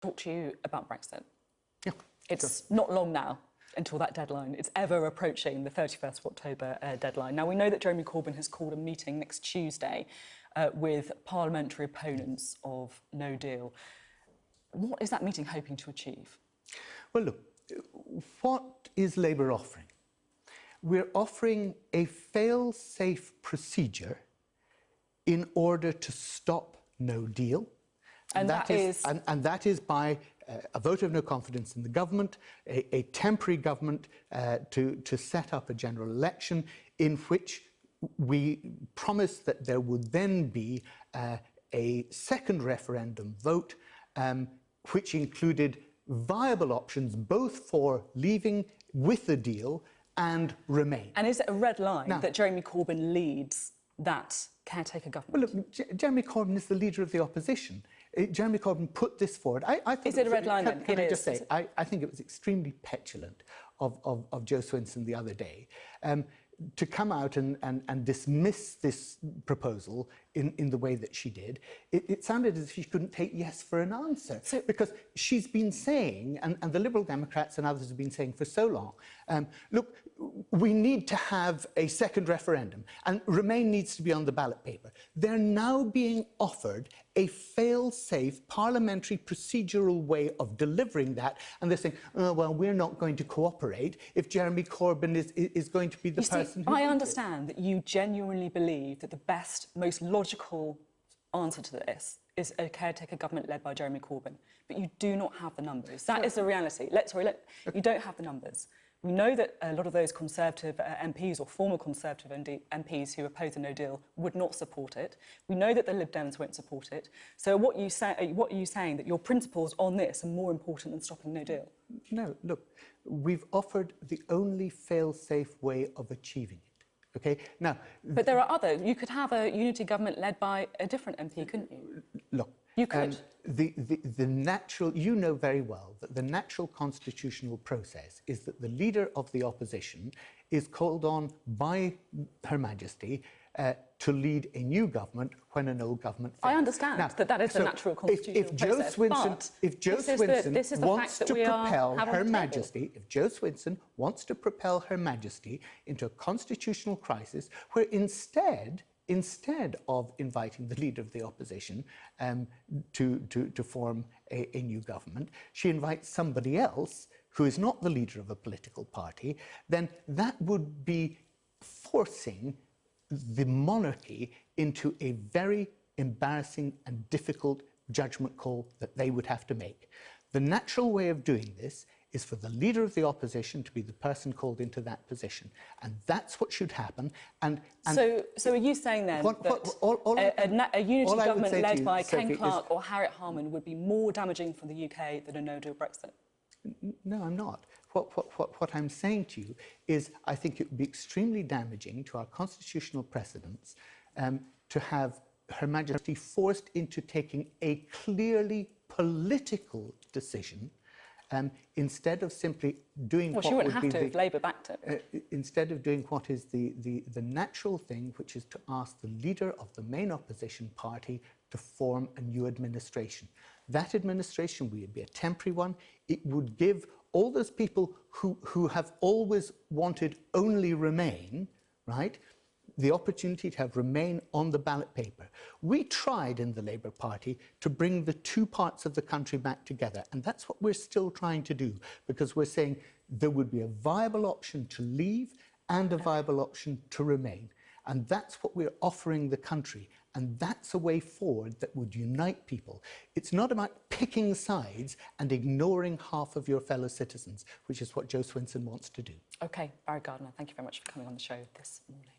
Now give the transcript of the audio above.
talk to you about Brexit. Yeah, it's not long now until that deadline. It's ever approaching the 31st of October deadline. Now, we know that Jeremy Corbyn has called a meeting next Tuesday with parliamentary opponents of no deal. What is that meeting hoping to achieve? Well, look, what is Labour offering? We're offering a fail-safe procedure in order to stop no deal. And that is by a vote of no confidence in the government, a temporary government to set up a general election in which we promised that there would then be a second referendum vote which included viable options both for leaving with the deal and remain. And is it a red line that Jeremy Corbyn leads that caretaker government? Well, look, Jeremy Corbyn is the leader of the opposition. Jeremy Corbyn put this forward. Is it a red line then? Can I just say, I think it was extremely petulant of Jo Swinson the other day to come out and dismiss this proposal in the way that she did. It sounded as if she couldn't take yes for an answer, because she's been saying, and the Liberal Democrats and others have been saying for so long, look, we need to have a second referendum and Remain needs to be on the ballot paper. They're now being offered a fail-safe parliamentary procedural way of delivering that, and they're saying, oh, well, we're not going to cooperate if Jeremy Corbyn is going to be the person who... I understand that you genuinely believe that the best, most logical answer to this is a caretaker government led by Jeremy Corbyn, but you do not have the numbers. That is the reality. You don't have the numbers. We know that a lot of those Conservative MPs or former Conservative MPs who oppose a no deal would not support it. We know that the Lib Dems won't support it. So what are you saying, that your principles on this are more important than stopping no deal? No, look, we've offered the only fail-safe way of achieving it. OK? Now... But there are others. You could have a unity government led by a different MP, couldn't you? Look... You could. The natural... You know very well that the natural constitutional process is that the leader of the opposition is called on by Her Majesty to lead a new government when an old government fails. I understand that is the natural constitutional process. If Jo Swinson wants to propel Her Majesty, if Jo Swinson wants to propel Her Majesty into a constitutional crisis where instead of inviting the leader of the opposition to form a new government, she invites somebody else who is not the leader of a political party, then that would be forcing the monarchy into a very embarrassing and difficult judgment call that they would have to make. The natural way of doing this is for the leader of the opposition to be the person called into that position. And that's what should happen. So are you saying then that a unity government led by Ken Clarke or Harriet Harman would be more damaging for the UK than a no-deal Brexit? No, I'm not. What I'm saying to you is I think it would be extremely damaging to our constitutional precedents to have Her Majesty forced into taking a clearly political decision instead of simply doing what would be... Well, she wouldn't have to if Labour backed it. Instead of doing what is the natural thing, which is to ask the leader of the main opposition party to form a new administration. That administration would be a temporary one. It would give all those people who have always wanted only Remain, right, the opportunity to have Remain on the ballot paper. We tried in the Labour Party to bring the two parts of the country back together, and that's what we're still trying to do, because we're saying there would be a viable option to leave and a viable option to Remain. And that's what we're offering the country, and that's a way forward that would unite people. It's not about picking sides and ignoring half of your fellow citizens, which is what Jo Swinson wants to do. OK, Barry Gardiner, thank you very much for coming on the show this morning.